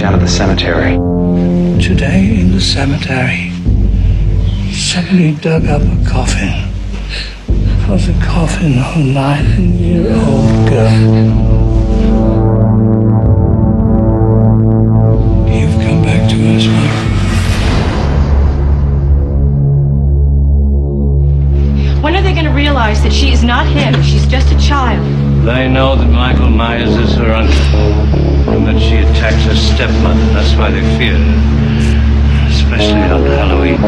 down to the cemetery. Today in the cemetery, somebody dug up a coffin. It was a coffin of a 9-year-old girl. You've come back to us, Michael. When are they going to realize that she is not him? She's just a child. They know that Michael Myers is her uncle, and that she attacked her stepmother. That's why they fear her, especially on Halloween.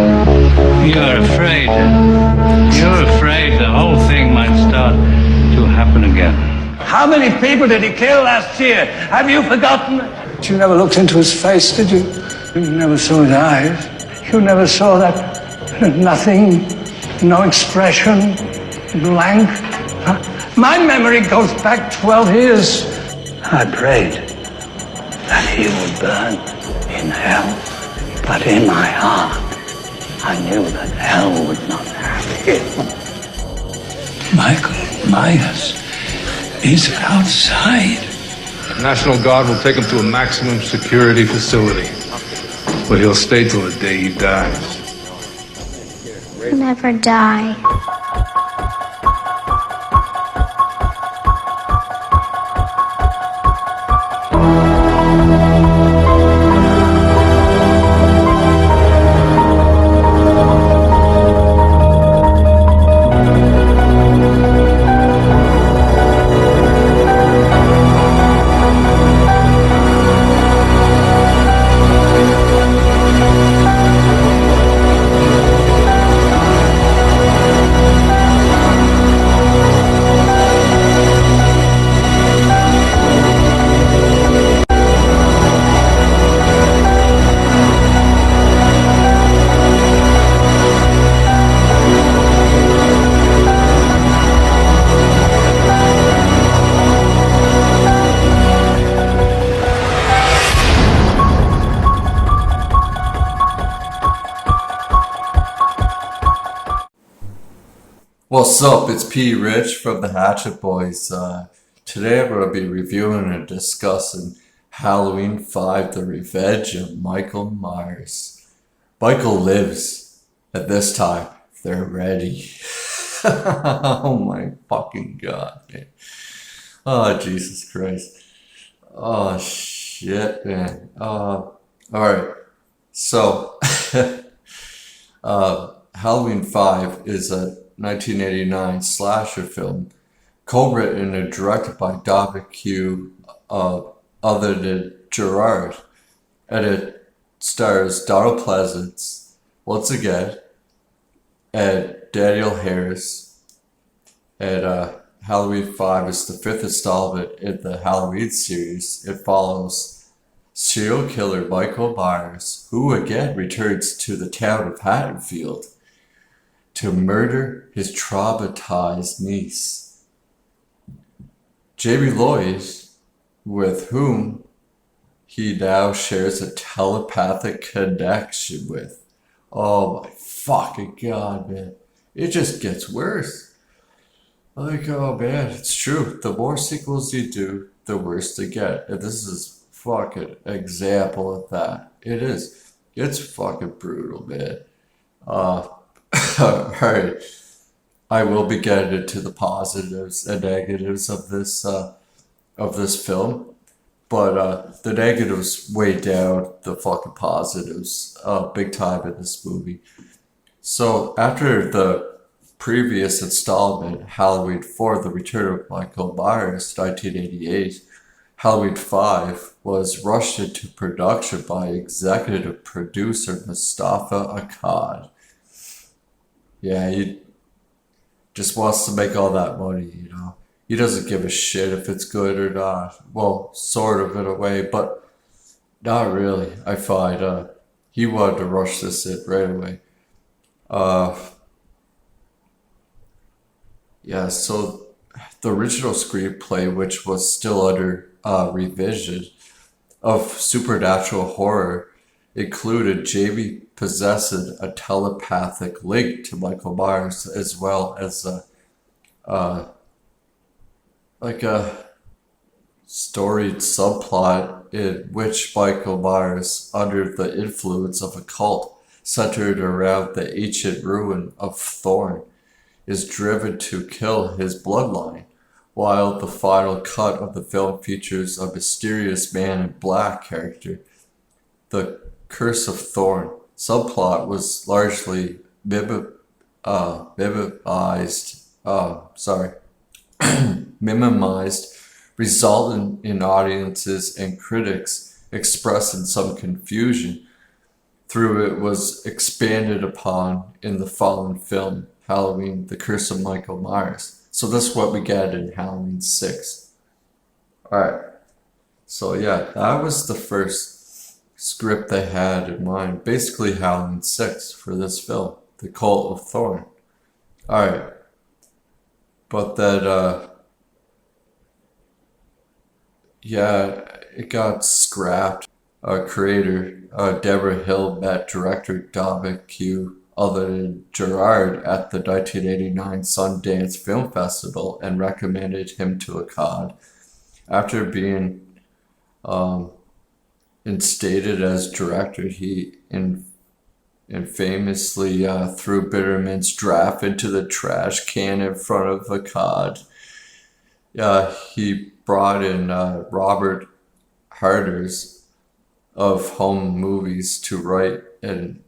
You're afraid. You're afraid the whole thing might start to happen again. How many people did he kill last year? Have you forgotten? But you never looked into his face, did you? You never saw his eyes. You never saw that nothing, no expression, blank. Huh? My memory goes back 12 years. I prayed that he would burn in hell, but in my heart, I knew that hell would not have him. Michael Myers is outside. The National Guard will take him to a maximum security facility, where he'll stay till the day he dies. Never die. What's up? It's P. Rich from the Hatchet Boys. Today I'm going to be reviewing and discussing Halloween 5, The Revenge of Michael Myers. Michael lives, at this time, they're ready. Oh my fucking god, man. Oh, Jesus Christ. Oh, shit, man. Alright. So, Halloween 5 is a 1989 slasher film, co-written and directed by Dominique Othenin-Girard, and it stars Pleasence once again, and Danielle Harris. And Halloween 5 is the fifth installment in the Halloween series. It follows serial killer Michael Myers, who again returns to the town of Haddonfield to murder his traumatized niece, Jamie Lloyd, with whom he now shares a telepathic connection with. Oh my fucking god, man. It just gets worse. Like, oh man, it's true. The more sequels you do, the worse they get. And this is fucking example of that. It is. It's fucking brutal, man. Alright, I will be getting into the positives and negatives of this film, but the negatives weigh down the fucking positives big time in this movie. So after the previous installment, Halloween 4, The Return of Michael Myers, 1988, Halloween 5 was rushed into production by executive producer Mustafa Akkad. Yeah, he just wants to make all that money, you know. He doesn't give a shit if it's good or not. Well, sort of in a way, but not really. I find he wanted to rush this in right away. Yeah, so the original screenplay, which was still under revision, of supernatural horror, included Jamie possessing a telepathic link to Michael Myers, as well as a storied subplot in which Michael Myers, under the influence of a cult centered around the ancient ruin of Thorn, is driven to kill his bloodline, while the final cut of the film features a mysterious man in black character. The Curse of Thorn subplot was largely minimized, resulting in audiences and critics expressing some confusion. Through it was expanded upon in the following film, Halloween, The Curse of Michael Myers. So that's what we get in Halloween 6. Alright. So yeah, that was the first script they had in mind. Basically Halloween 6 for this film, The Cult of Thorn. Alright. But then, it got scrapped. Creator Deborah Hill met director Dominique Othenin-Girard at the 1989 Sundance Film Festival and recommended him to Akkad. After being instated as director, he infamously threw Bitterman's draft into the trash can in front of Akkad. He brought in Robert Harders of Home Movies to write an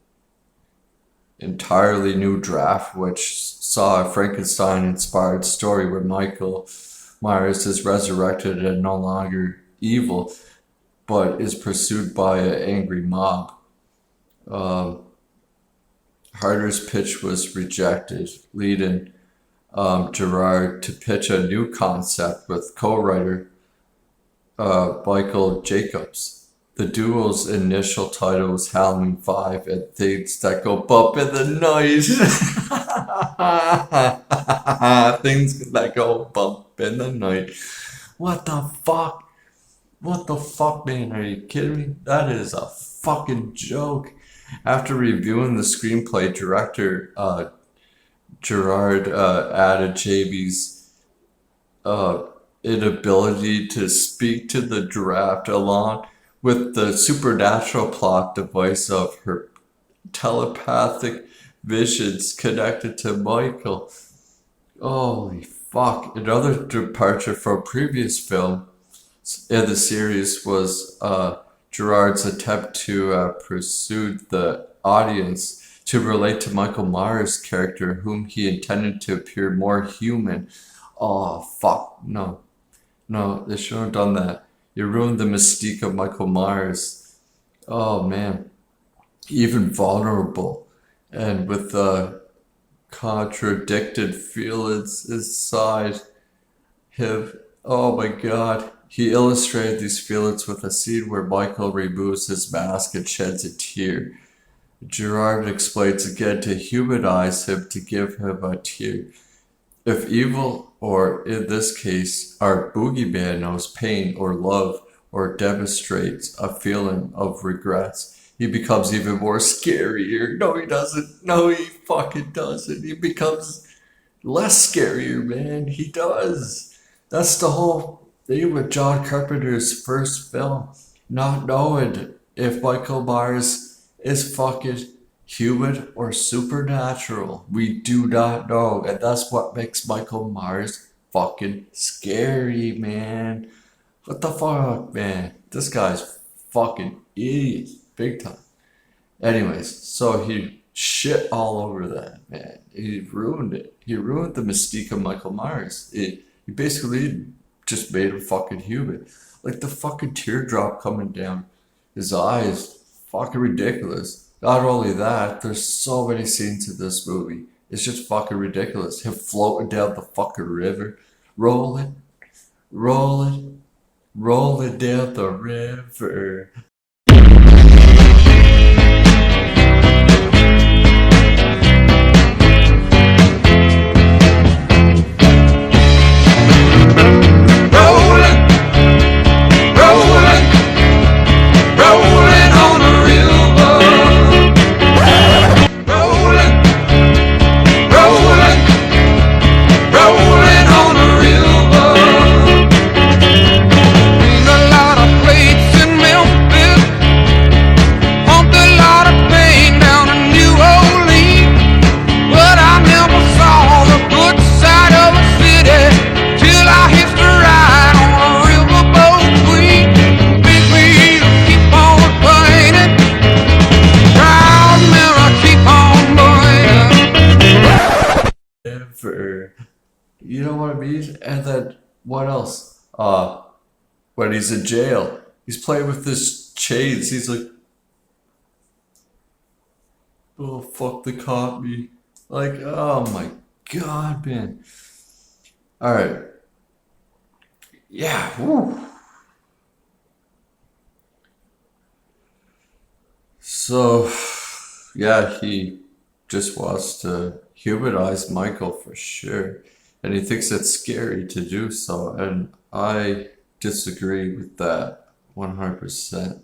entirely new draft, which saw a Frankenstein-inspired story where Michael Myers is resurrected and no longer evil, but is pursued by an angry mob. Harder's pitch was rejected, leading Girard to pitch a new concept with co-writer Michael Jacobs. The duo's initial title was Halloween 5 and Things That Go Bump in the Night. Things That Go Bump in the Night. What the fuck? What the fuck, man? Are you kidding me? That is a fucking joke. After reviewing the screenplay, director Girard added Jamie's inability to speak to the draft along with the supernatural plot device of her telepathic visions connected to Michael. Holy fuck. Another departure from previous film in the series was Girard's attempt to pursue the audience to relate to Michael Myers' character, whom he intended to appear more human. Oh, fuck. No, they shouldn't have done that. You ruined the mystique of Michael Myers. Oh, man. Even vulnerable. And with the contradicted feelings inside him. Oh, my God. He illustrated these feelings with a scene where Michael removes his mask and sheds a tear. Girard explains again to humanize him, to give him a tear. If evil, or in this case, our boogeyman knows pain or love or demonstrates a feeling of regrets, he becomes even more scarier. No, he doesn't. No, he fucking doesn't. He becomes less scarier, man. He does. That's the whole thing with John Carpenter's first film. Not knowing if Michael Myers is fucking human or supernatural. We do not know. And that's what makes Michael Myers fucking scary, man. What the fuck, man? This guy's fucking idiot. Big time. Anyways, so he shit all over that, man. He ruined it. He ruined the mystique of Michael Myers. He basically just made him fucking human. Like the fucking teardrop coming down his eyes. Fucking ridiculous. Not only that, there's so many scenes in this movie. It's just fucking ridiculous. Him floating down the fucking river. Rolling down the river. Plates in You know what I mean? And then what else? When he's in jail, he's playing with this chains. He's like, oh fuck, they caught me. Like, oh my god, man. All right. Yeah. Woo. So, yeah, he just wants to humanize Michael for sure. And he thinks it's scary to do so. And I disagree with that 100%.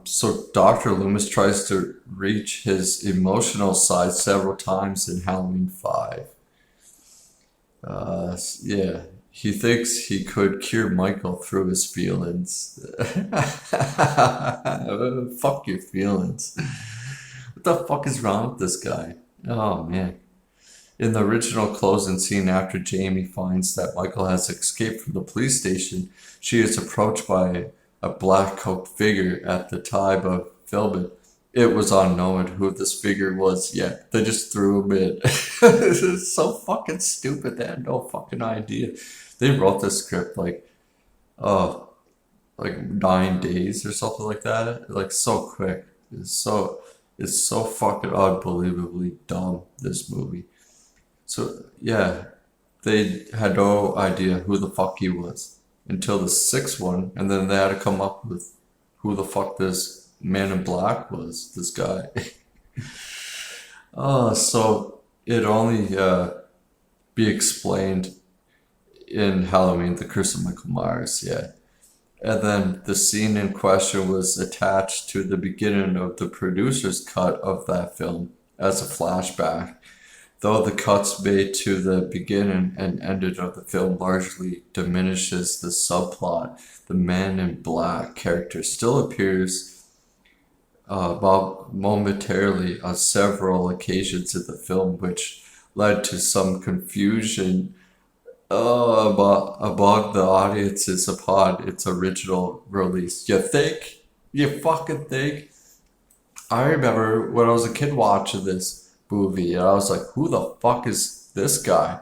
So Dr. Loomis tries to reach his emotional side several times in Halloween 5. Yeah, he thinks he could cure Michael through his feelings. Fuck your feelings. What the fuck is wrong with this guy? Oh man. In the original closing scene, after Jamie finds that Michael has escaped from the police station, she is approached by a black cloaked figure. At the time of filming, it was unknown who this figure was yet. They just threw him in. This is so fucking stupid. They had no fucking idea. They wrote the script like 9 days or something like that. Like so quick. It's so fucking unbelievably dumb, this movie. So yeah, they had no idea who the fuck he was until the 6th one, and then they had to come up with who the fuck this man in black was, this guy. So it only be explained in Halloween, The Curse of Michael Myers, yeah. And then the scene in question was attached to the beginning of the producer's cut of that film as a flashback. Though the cuts made to the beginning and ending of the film largely diminishes the subplot, the man in black character still appears momentarily on several occasions in the film, which led to some confusion among the audiences upon its original release. You think? You fucking think? I remember when I was a kid watching this movie, and I was like, who the fuck is this guy?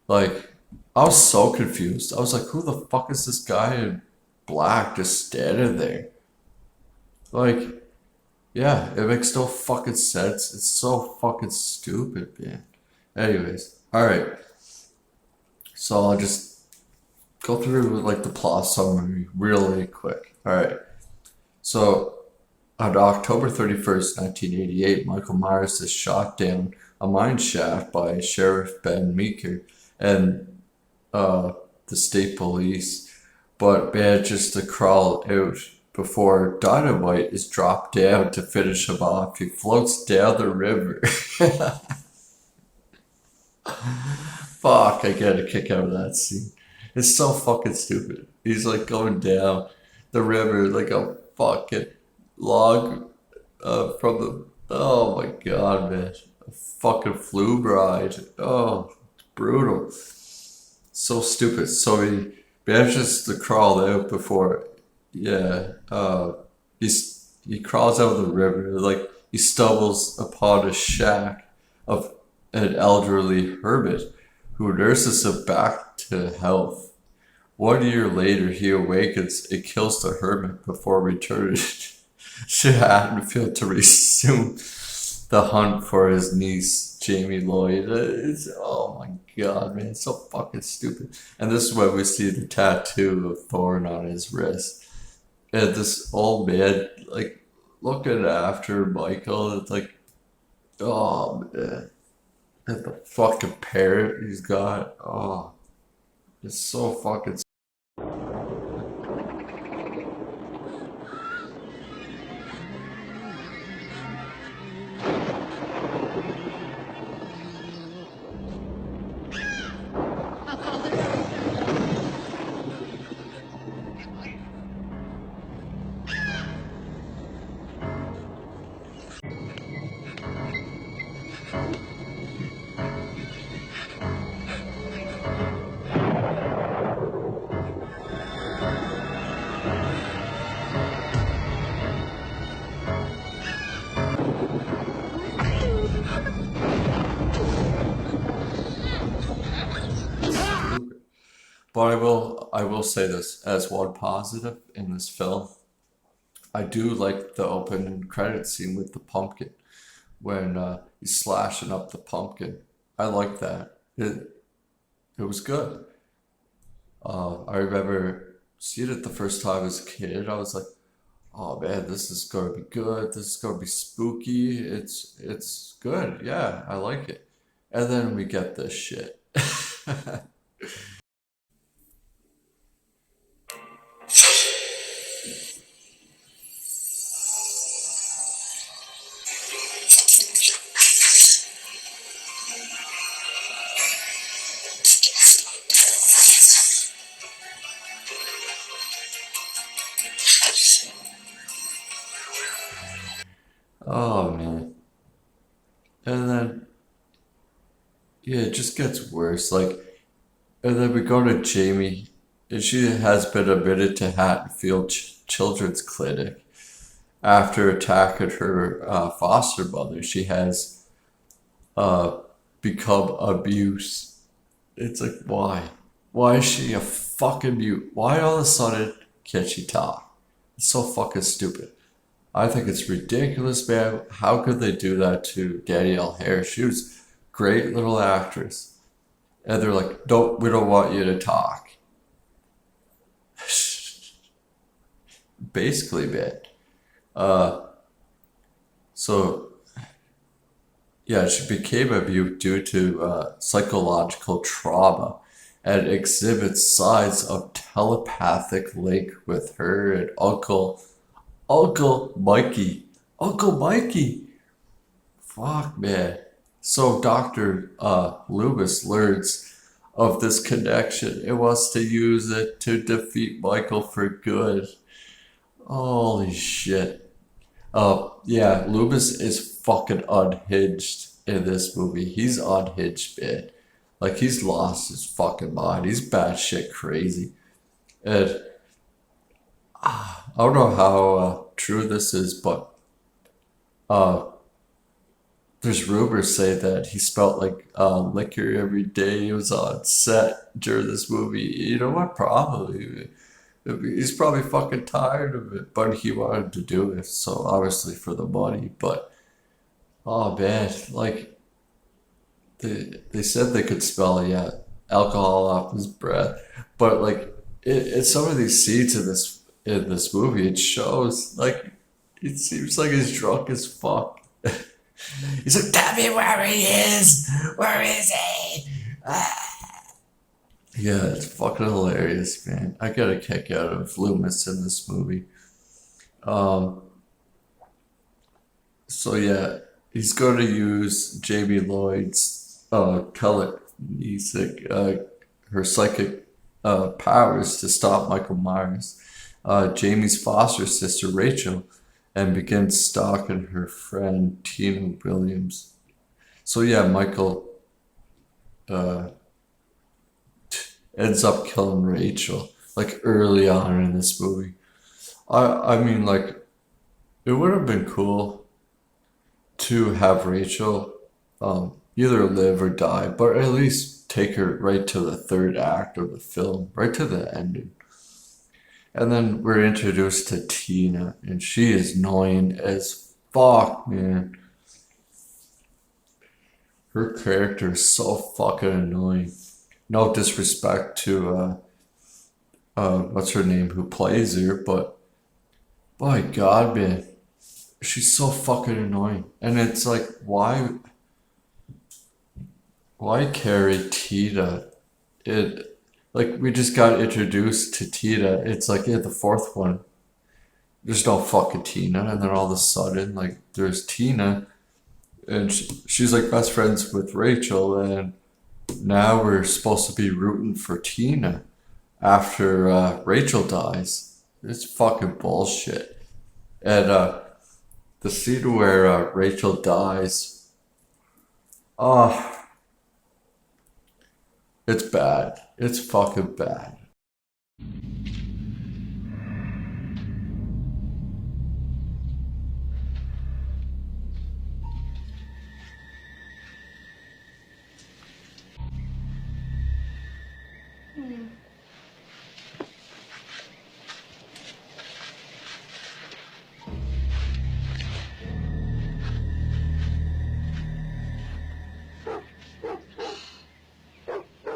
Like, I was so confused. I was like, who the fuck is this guy in black just standing there? Like, yeah, it makes no fucking sense. It's so fucking stupid, man. Anyways, alright. So I'll just go through like the plot summary really quick. Alright. So on October 31st, 1988, Michael Myers is shot down a mine shaft by Sheriff Ben Meeker and the state police, but manages to crawl out before dynamite is dropped down to finish him off. He floats down the river. Fuck, I get a kick out of that scene. It's so fucking stupid. He's like going down the river like a fucking log from the, oh my god, man, a fucking flu ride. Oh, it's brutal. So stupid. So he manages to crawl out before, yeah, he crawls out of the river, like he stumbles upon a shack of an elderly hermit who nurses him back to health. 1 year later, he awakens and kills the hermit before returning to Haddonfield to resume the hunt for his niece, Jamie Lloyd. It's, oh my god, man, it's so fucking stupid. And this is when we see the tattoo of Thorn on his wrist. And this old man, like, looking after Michael, it's like, oh man. And the fucking parrot he's got, oh, it's so fucking But I will say this as one positive in this film. I do like the opening credit scene with the pumpkin when he's slashing up the pumpkin. I like that. It was good. I remember seeing it the first time as a kid. I was like, oh man, this is gonna be good. This is gonna be spooky. It's good. Yeah, I like it. And then we get this shit. Oh man. And then yeah, it just gets worse. Like, and then we go to Jamie, and she has been admitted to Haddonfield Children's Clinic after attacking her foster mother. She has become abused. It's like, why? Why is she a fucking mute? Why all of a sudden can't she talk? It's so fucking stupid. I think it's ridiculous, man. How could they do that to Danielle Harris? She was a great little actress. And they're like, we don't want you to talk. Basically, man. So, yeah, she became a mute due to psychological trauma and exhibits signs of telepathic link with her and Uncle Mikey. Uncle Mikey. Fuck, man. So Dr. Loomis learns of this connection and wants to use it to defeat Michael for good. Holy shit. Yeah, Loomis is fucking unhinged in this movie. He's unhinged, man. Like, he's lost his fucking mind. He's batshit crazy. And I don't know how true this is, but there's rumors say that he smelled like liquor every day he was on set during this movie. You know what? Probably. He's probably fucking tired of it, but he wanted to do it, so obviously for the money. But, oh man, like, they said they could smell, yeah, alcohol off his breath. But, like, in some of these scenes in this movie, it shows, like, it seems like he's drunk as fuck. He's like, tell me where he is! Where is he? Yeah, it's fucking hilarious, man. I got a kick out of Loomis in this movie. So yeah, he's going to use Jamie Lloyd's telekinetic, her psychic powers to stop Michael Myers, Jamie's foster sister Rachel, and begins stalking her friend Tina Williams. So yeah, Michael ends up killing Rachel, like, early on in this movie. I mean, like, it would have been cool to have Rachel either live or die, but at least take her right to the third act of the film, right to the ending. And then we're introduced to Tina, and she is annoying as fuck, man. Her character is so fucking annoying. No disrespect to what's her name who plays her, but my god, man, she's so fucking annoying. And it's like, why carry Tina? Like, we just got introduced to Tina. It's like, yeah, the fourth one, there's no fucking Tina, and then all of a sudden, like, there's Tina, and she's like best friends with Rachel, and now we're supposed to be rooting for Tina after Rachel dies. It's fucking bullshit. And the scene where Rachel dies, it's bad. It's fucking bad.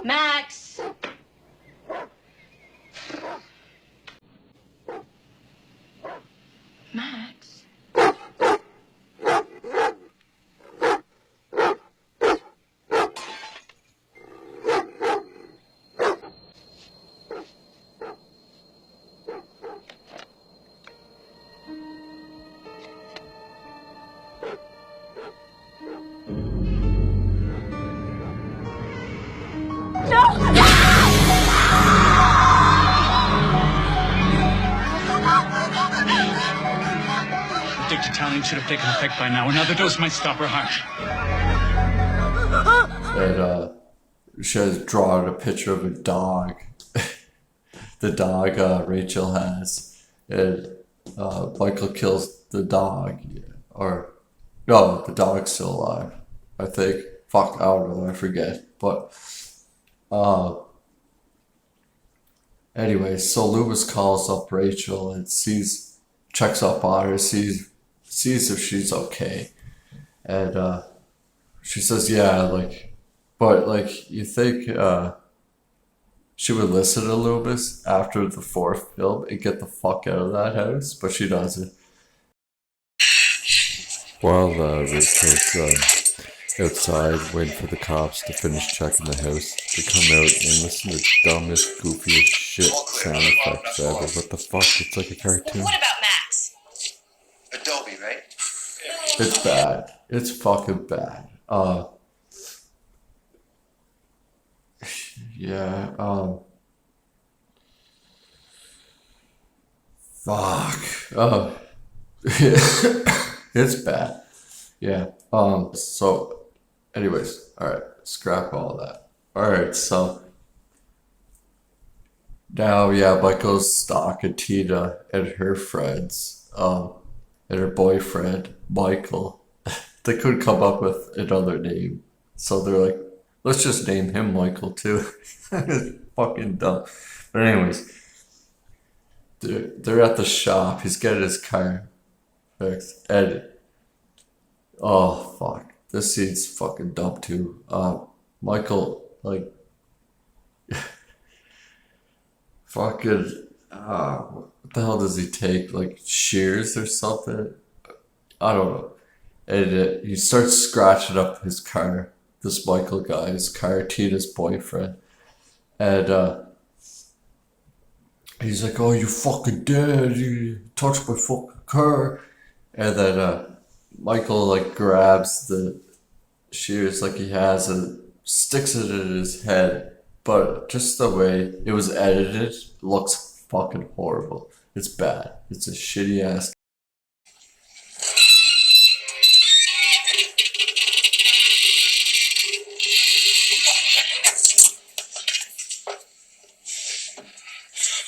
Max! Max? Italian should have taken effect by now. Another dose might stop her heart. And she has drawn a picture of a dog. The dog Rachel has. And Michael kills the dog. Or, no, the dog's still alive. I think. Fuck, I don't know, I forget. But, anyway, so Loomis calls up Rachel and checks up on her, sees if she's okay. And she says, yeah, like, but like, you think she would listen to Loomis after the fourth film and get the fuck out of that house, but she doesn't. While Rachel's outside waiting for the cops to finish checking the house, they come out and listen to the dumbest, goofiest shit sound effects ever. What the fuck? It's like a cartoon. What about Max? Adobe, right? It's bad. It's fucking bad. Yeah, fuck. It's bad. Yeah. So, anyways, alright, scrap all that. Alright, so now, yeah, Michael's stalking Tina and her friends, and her boyfriend, Michael. They couldn't come up with another name. So they're like, let's just name him Michael too. It's fucking dumb. But anyways, they're at the shop. He's getting his car fixed. And, oh, fuck. This scene's fucking dumb too. Michael, like, fucking, what the hell does he take? Like, shears or something? I don't know. And he starts scratching up his car. This Michael guy's car, Tina's boyfriend. And he's like, oh, you fucking dead. You touched my fucking car. And then Michael, like, grabs the shears like he has and sticks it in his head. But just the way it was edited looks fucking horrible. It's bad. It's a shitty ass.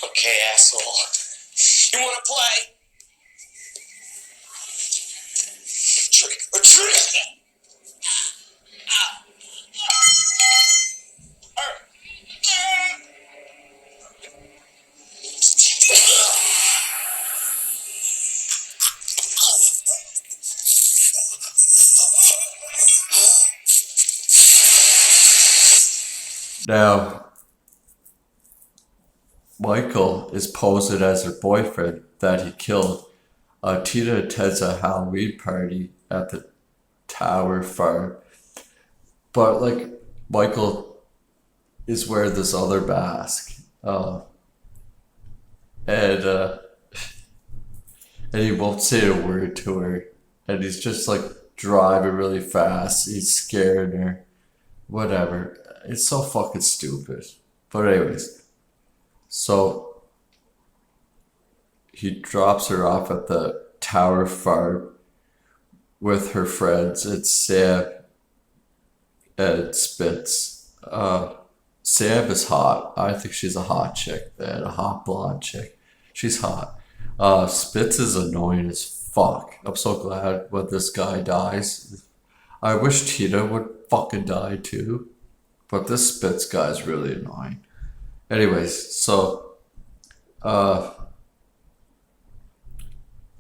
Okay, asshole. You wanna play? Trick or treat! Now, Michael is posing as her boyfriend that he killed. Tina attends a Halloween party at the Tower Farm. But, like, Michael is wearing this other mask. And he won't say a word to her. And he's just, like, driving really fast. He's scaring her. Whatever. It's so fucking stupid. But anyways. So, he drops her off at the Tower Farm with her friends. It's Sam and Spitz. Sam is hot. I think she's a hot chick, man. A hot blonde chick. She's hot. Spitz is annoying as fuck. I'm so glad when this guy dies. I wish Tina would fucking die too. But this Spitz guy is really annoying. Anyways, so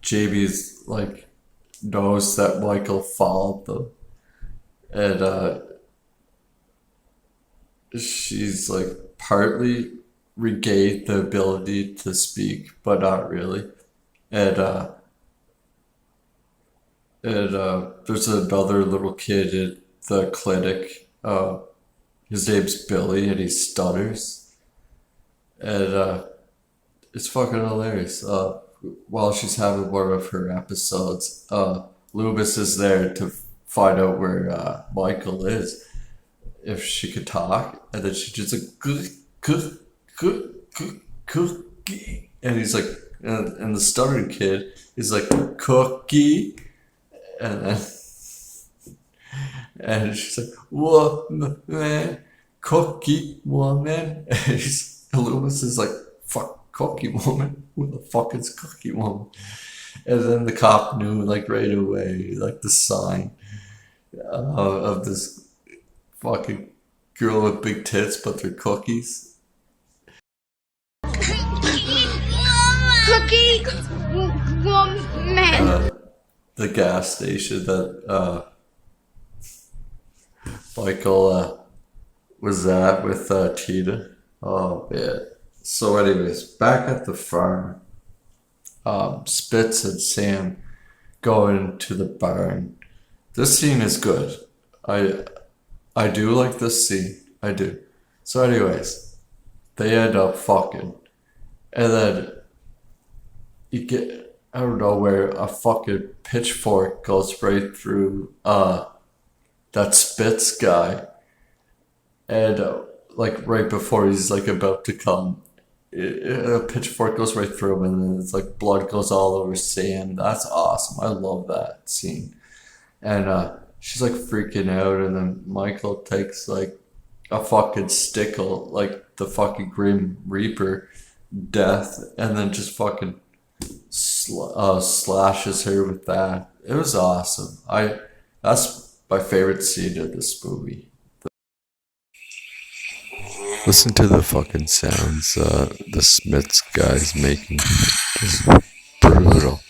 Jamie's like knows that Michael followed them, and she's like partly regained the ability to speak, but not really. And there's another little kid at the clinic. His name's Billy, and he stutters. And it's fucking hilarious. While she's having one of her episodes, Loomis is there to find out where Michael is, if she could talk, and then she just like cookie, and he's like, and the stuttering kid is like cookie, and then and she's like woman, cookie woman, and Loomis is like fuck cookie woman, who the fuck is cookie woman? And then the cop knew like right away, like the sign of this fucking girl with big tits, but they're cookies. Cookie woman. The gas station that Michael was at with Tina. Oh man. So anyways, back at the farm, Spitz and Sam go into the barn. This scene is good. I do like this scene. I do. So anyways, they end up fucking. And then you get out of nowhere a fucking pitchfork goes right through that Spitz guy. And like right before he's like about to come, a pitchfork goes right through him, and then it's like blood goes all over Sam. That's awesome. I love that scene. And she's like freaking out, and then Michael takes like a fucking stickle, like the fucking Grim Reaper death, and then just fucking slashes her with that. It was awesome. That's my favorite scene of this movie. Listen to the fucking sounds the Smiths guys making. Just brutal.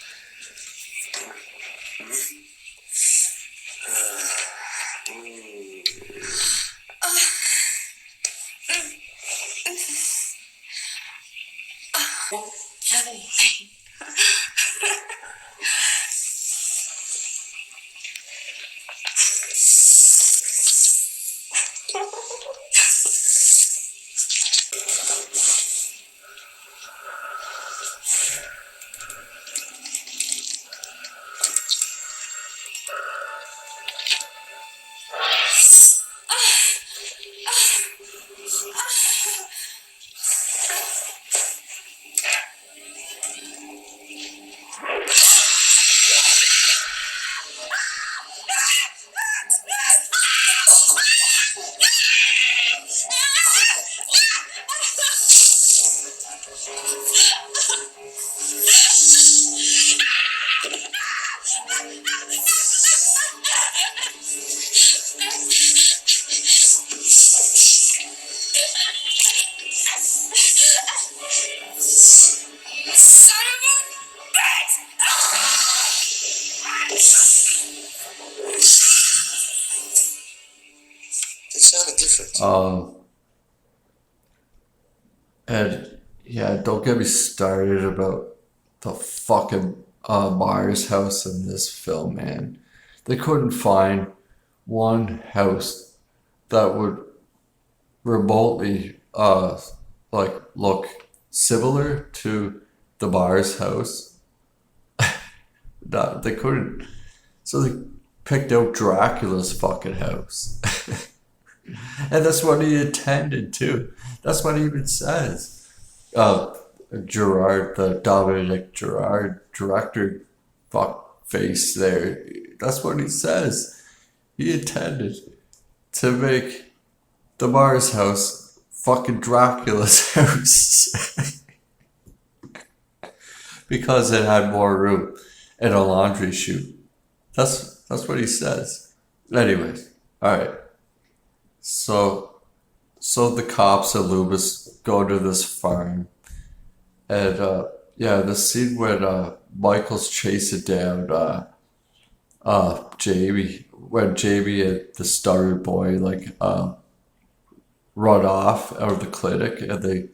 And yeah, don't get me started about the fucking Myers house in this film, man. They couldn't find one house that would remotely like look similar to the Myers house. No, they couldn't. So they picked out Dracula's fucking house. And that's what he intended too. That's what he even says. Girard, the Dominique Girard director, fuck face there. That's what he says. He intended to make the Mars house fucking Dracula's house. Because it had more room and a laundry chute. That's what he says. Anyways, alright. So the cops and Loomis go to this farm, and the scene when Michael's chasing down Jamie, when Jamie and the starter boy run off out of the clinic, and they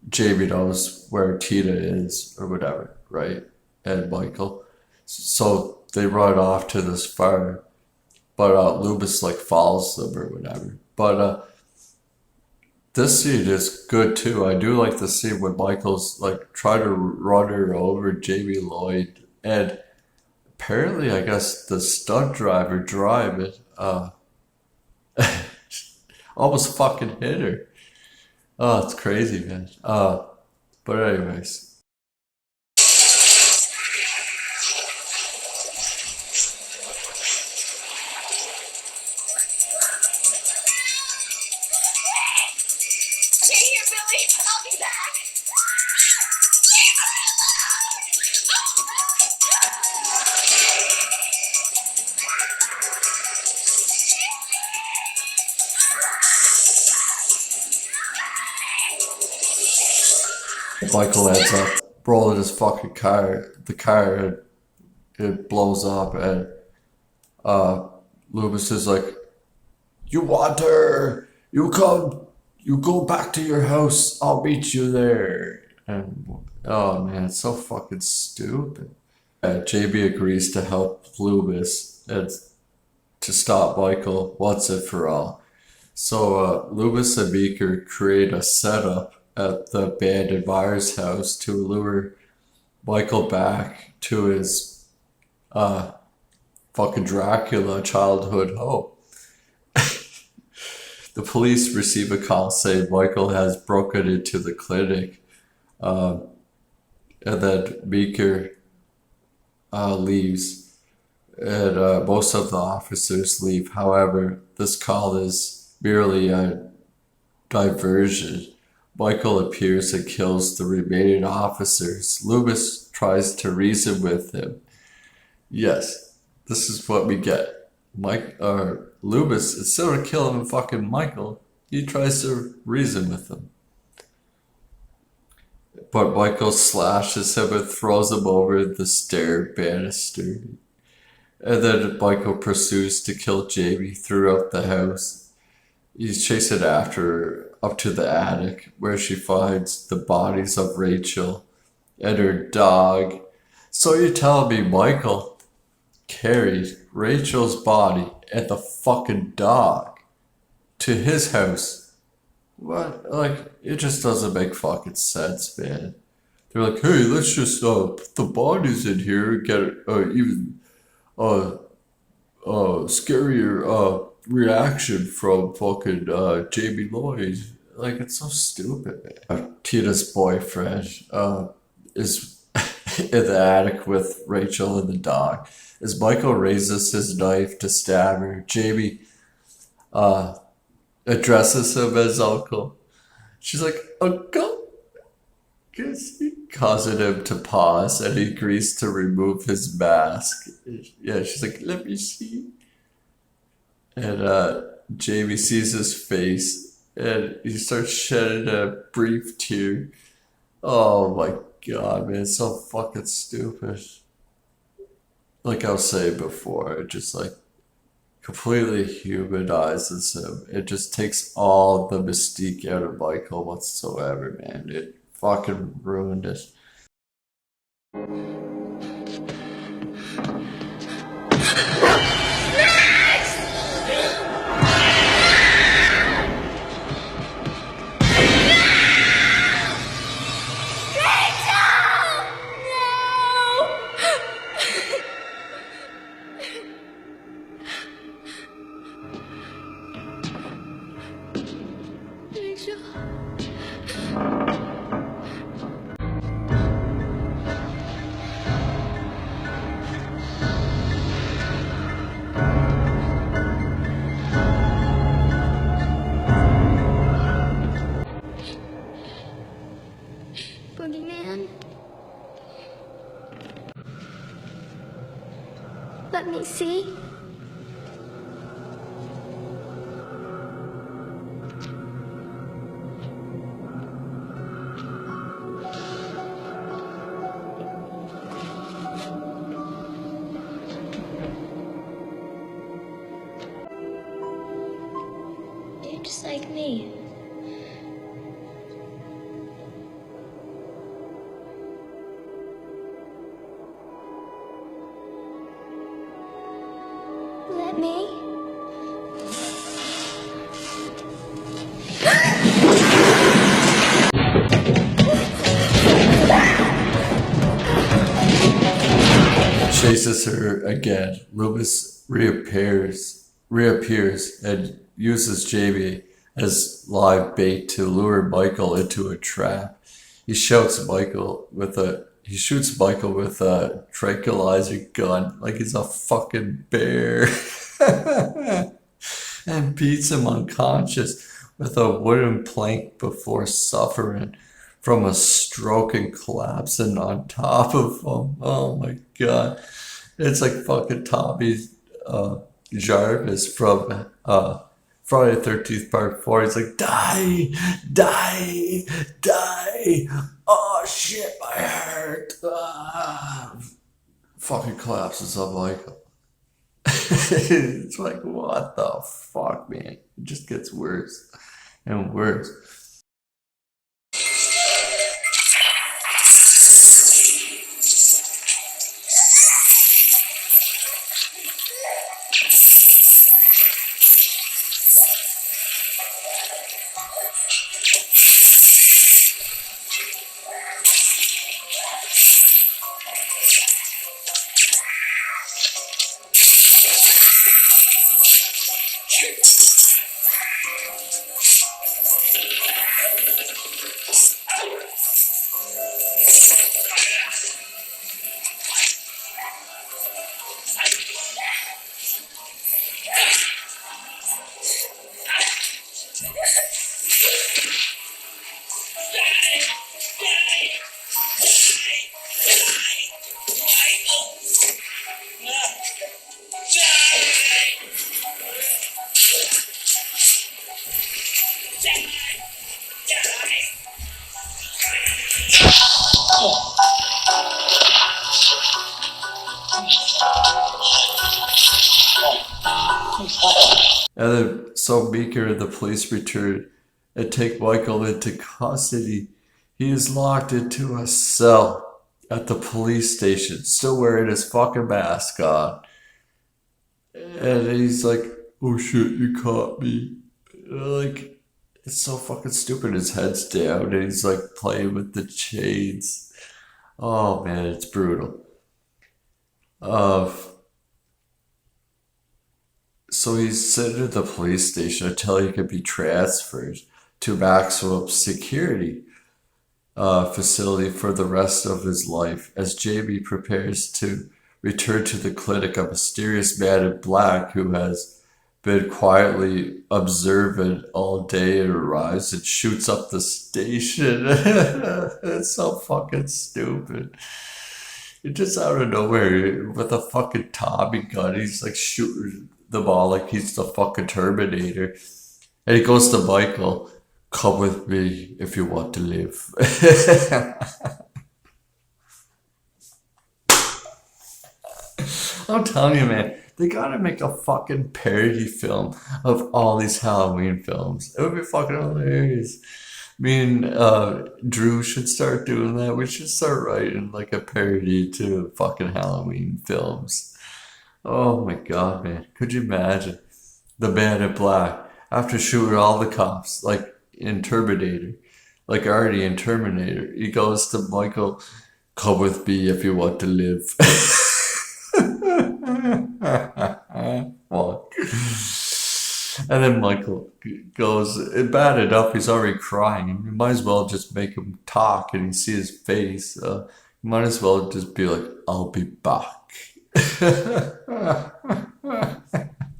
Jamie knows where Tina is or whatever, right? And Michael. So they run off to this farm, but Loomis like follows them or whatever. But this scene is good too. I do like the scene when Michael's like trying to run her over, Jamie Lloyd, and apparently I guess the stunt driver driving almost fucking hit her. Oh, it's crazy, man. But anyways. Stay here, Billy. I'll be back. Michael ends up rolling his fucking car. The car, it blows up, and Loomis is like, "You want her? You come. You go back to your house. I'll meet you there." And oh man, it's so fucking stupid. Jamie agrees to help Loomis and to stop Michael once and for all. So Loomis and Meeker create a setup at the abandoned Myers house to lure Michael back to his fucking Dracula childhood home. The police receive a call saying Michael has broken into the clinic, and then Meeker leaves, and most of the officers leave. However, this call is merely a diversion. Michael appears and kills the remaining officers. Loomis tries to reason with him. Yes, this is what we get. Loomis, instead of killing fucking Michael, he tries to reason with him. But Michael slashes him and throws him over the stair banister. And then Michael pursues to kill Jamie throughout the house. He's chasing after her up to the attic, where she finds the bodies of Rachel and her dog. So you're telling me Michael carried Rachel's body and the fucking dog to his house? What? Like, it just doesn't make fucking sense, man. They're like, hey, let's just put the bodies in here and get even scarier reaction from fucking Jamie Lloyd. Like, it's so stupid, man. Tina's boyfriend is in the attic with Rachel and the dog. As Michael raises his knife to stab her, Jamie addresses him as uncle. She's like, "Uncle?" Causing him to pause, and he agrees to remove his mask. Yeah, she's like, "Let me see." And Jamie sees his face, and he starts shedding a brief tear. Oh my god, man, it's so fucking stupid. Like I was saying before, it just like completely humanizes him. It just takes all the mystique out of Michael whatsoever, man. It fucking ruined it. Boogeyman. Let me see. Did just like me. Let me. Chases her again. Loomis reappears and uses Jamie as live bait to lure Michael into a trap. He shoots Michael with a tranquilizer gun like he's a fucking bear and beats him unconscious with a wooden plank before suffering from a stroke and collapsing on top of him. Oh my god. It's like fucking Tommy Jarvis from Friday the 13th Part 4. He's like, die, die, die. Oh shit, my heart. Fucking collapses on Michael. It's like, what the fuck, man? It just gets worse and worse. And then, so Meeker and the police return and take Michael into custody. He is locked into a cell at the police station, still wearing his fucking mask on. And he's like, oh shit, you caught me. Like, it's so fucking stupid. His head's down and he's like playing with the chains. Oh man, it's brutal. So he's sent to the police station until he can be transferred to maximum security facility for the rest of his life. As Jamie prepares to return to the clinic, a mysterious man in black who has been quietly observant all day arrives and shoots up the station. It's so fucking stupid. It just out of nowhere with a fucking Tommy gun. He's like shooting them all like he's the fucking Terminator. And he goes to Michael, come with me if you want to live. I'm telling you, man, they gotta make a fucking parody film of all these Halloween films. It would be fucking hilarious. Me and Drew should start doing that. We should start writing like a parody to fucking Halloween films. Oh my god, man. Could you imagine the man in black after shooting all the cops, like in Terminator, like already in Terminator, he goes to Michael, come with me if you want to live. Fuck. And then Michael goes, bad enough, he's already crying. And you might as well just make him talk and you see his face. You might as well just be like, I'll be back.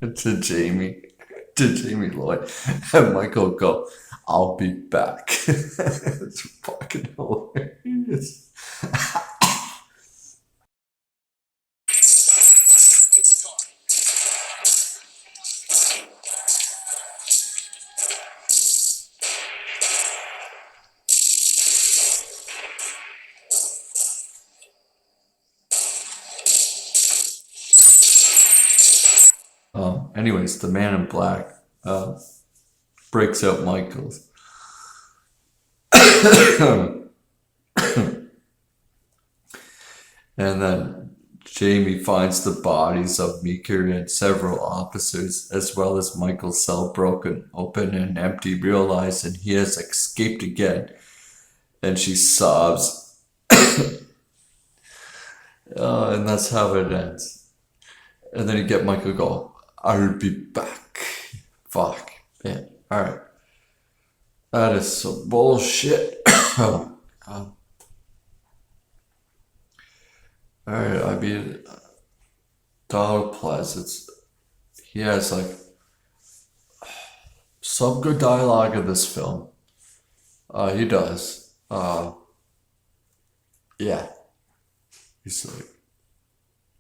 to Jamie Lloyd. And Michael go, I'll be back. It's fucking hilarious. Anyways, the man in black breaks out Michael's. And then Jamie finds the bodies of Meeker and several officers, as well as Michael's cell broken open and empty, realizing he has escaped again. And she sobs. And that's how it ends. And then you get Michael go, I'll be back. Fuck. Yeah. Alright. That is some bullshit. Oh, God. Alright, I mean, Donald Pleasence, he has like some good dialogue in this film. He does. Yeah. He's like,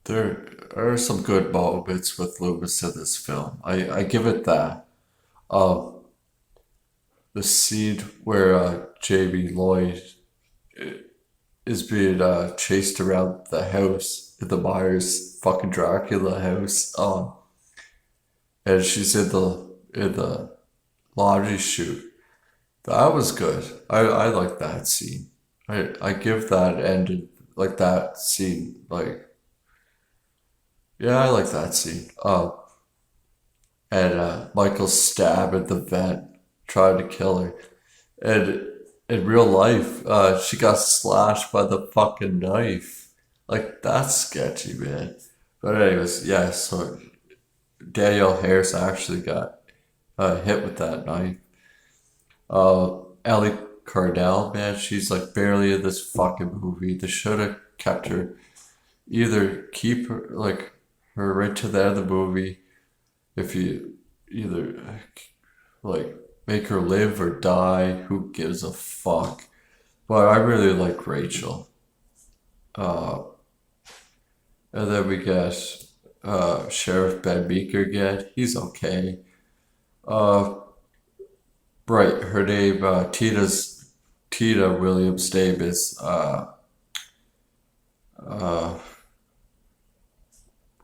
there are some good moments with Loomis in this film. I give it that. The scene where Jamie Lloyd is being chased around the house in the Myers fucking Dracula house, and she's in the laundry chute. That was good. I like that scene. I give that ending, like that scene, like, yeah, I like that scene. And Michael's stab at the vent, trying to kill her, and in real life, she got slashed by the fucking knife. Like, that's sketchy, man. But anyways, yeah, so Danielle Harris actually got hit with that knife. Ellie Cardell, man, she's like barely in this fucking movie. They should have kept her. Either keep her, like, her right to the end of the movie. If you either, like, make her live or die, who gives a fuck? But I really like Rachel. And then we get Sheriff Ben Meeker again. He's okay. Right, her name, Tina Williams' name is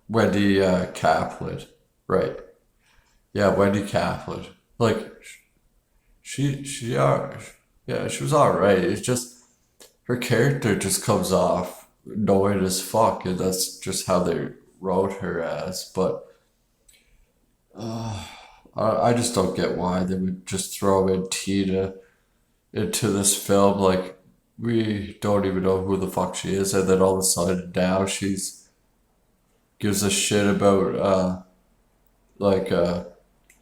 Wendy Kaplan. Right. Yeah, Wendy Kaplan. Like, she was alright. It's just her character just comes off annoying as fuck, and that's just how they wrote her as. But I just don't get why they would just throw in Tina into this film. Like, we don't even know who the fuck she is, and then all of a sudden now she's gives a shit about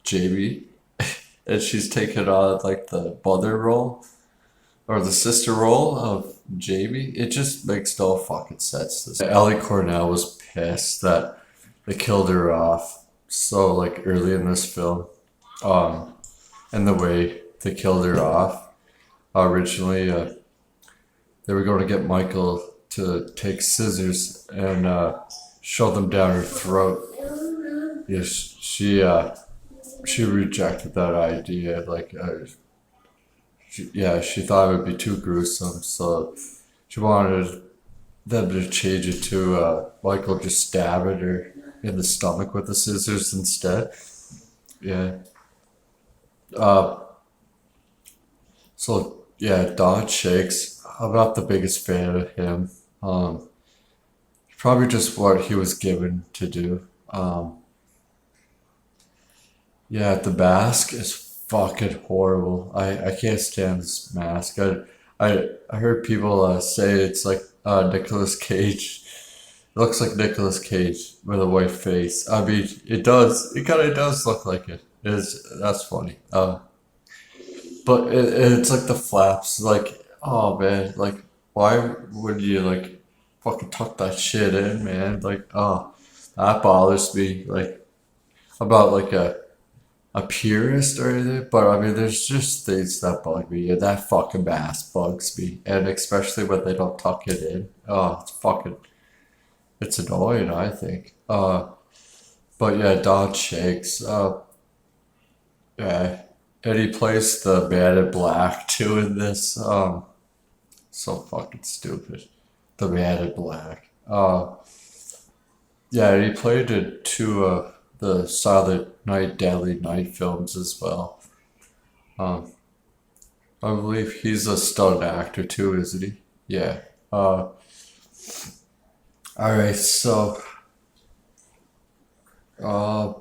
Jamie. And she's taken on like the mother role or the sister role of Jamie. It just makes no fucking sense. Ellie Cornell was pissed that they killed her off so like early in this film. And the way they killed her off originally, they were going to get Michael to take scissors and shove them down her throat. Yeah, she rejected that idea. Like, she thought it would be too gruesome, so she wanted them to change it to Michael just stabbing her in the stomach with the scissors instead. Yeah. So yeah, Don Shakes. I'm not the biggest fan of him. Probably just what he was given to do. Yeah, the mask is fucking horrible. I can't stand this mask. I heard people say it's like Nicolas Cage. It looks like Nicolas Cage with a white face. I mean, it does. It kind of does look like it. That's funny. But it's like the flaps. Like, oh man, like why would you like fucking tuck that shit in, man? Like, oh, that bothers me. Like, I'm not like a purist or anything, but I mean, there's just things that bug me, and that fucking mask bugs me, and especially when they don't tuck it in. Oh, it's annoying, I think. But yeah, Don Shakes. Yeah, and he plays the Man in Black too in this. So fucking stupid. The Man in Black. Yeah, he played in two of the Silent Night, Deadly Night films as well. Um, I believe he's a stunt actor too, isn't he? Yeah. Alright, so uh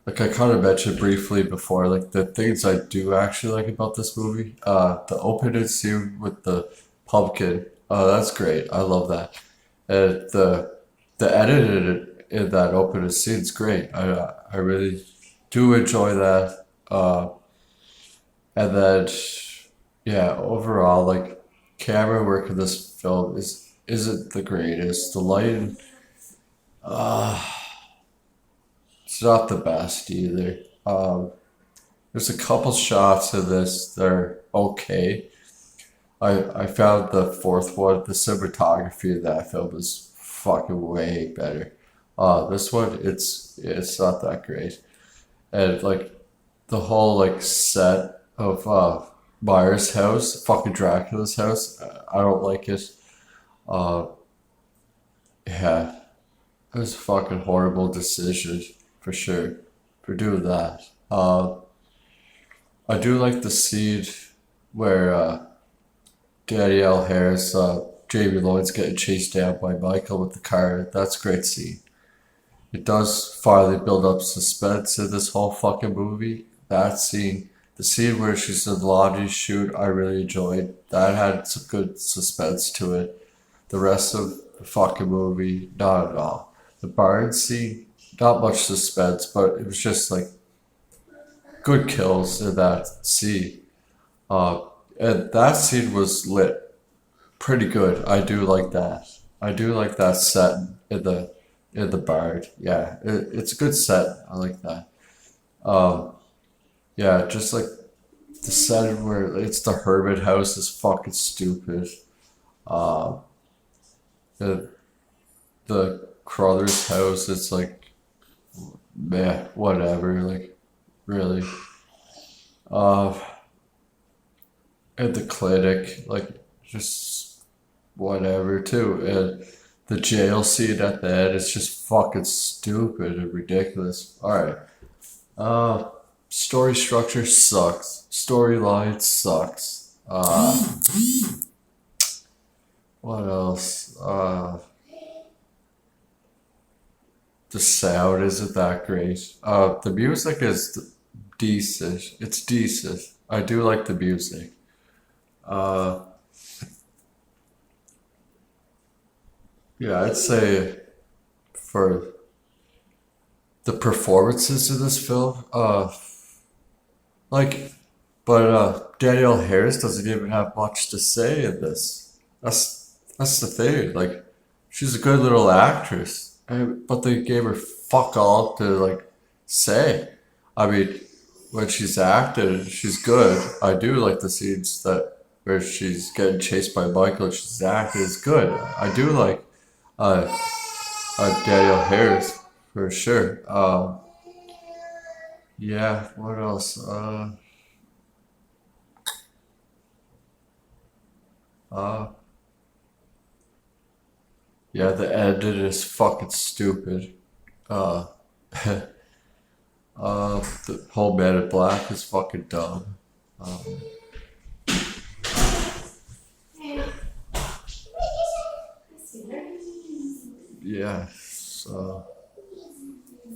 like I kind of mentioned briefly before, like the things I do actually like about this movie, the opening scene with the pumpkin, that's great. I love that. And the edit in that opening scene is great. I really do enjoy that. And then yeah, overall, like camera work in this film isn't the greatest. The lighting, it's not the best either. There's a couple shots of this that are okay. I found the fourth one, the cinematography of that film is fucking way better. This one, it's not that great, and like the whole like set of Myers' house, fucking Dracula's house, I don't like it. Uh, yeah, it was a fucking horrible decision for sure for doing that. I do like the scene where Danielle Harris, Jamie Lloyd's getting chased down by Michael with the car. That's a great scene. It does finally build up suspense in this whole fucking movie. That scene, the scene where she's in the laundry chute, I really enjoyed. That had some good suspense to it. The rest of the fucking movie, not at all. The barn scene, not much suspense, but it was just like good kills in that scene. And that scene was lit pretty good. I do like that. I do like that set in the barn. Yeah, it's a good set. I like that. Yeah, just like the set where it's the hermit house is fucking stupid. Uh, the the Crothers house, it's like meh, whatever. Like really. Uh, at the clinic, like just whatever too. And the jail scene at the end is just fucking stupid and ridiculous. Alright. Story structure sucks. Storyline sucks. What else? The sound isn't that great. The music is decent. It's decent. I do like the music. Uh, yeah, I'd say for the performances in this film, like, but Danielle Harris doesn't even have much to say in this. That's the thing. Like, she's a good little actress, but they gave her fuck all to like say. I mean, when she's acted, she's good. I do like the scenes that where she's getting chased by Michael. She's acted is good. I do like uh, Danielle Harris for sure. Yeah. What else? Uh, yeah. The ending is fucking stupid. Uh, the whole Man in Black is fucking dumb. Um, yeah. So,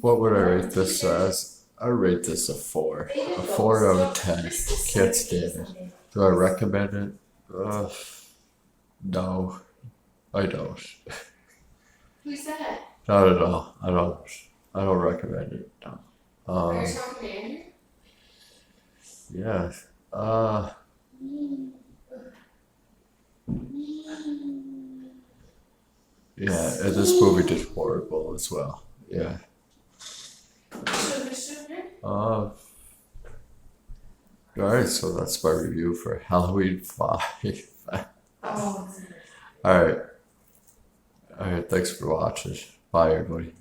what would I rate this as? I rate this a 4. A 4 out of 10. Can't stand it. Do I recommend it? No, I don't. Who's that? Not at all. I don't recommend it. No. Are you talking to Andrew? Yeah. Yeah, and this movie did horrible as well. Yeah. Uh, Alright, so that's my review for Halloween 5. Oh. Alright. Alright, thanks for watching. Bye, everybody.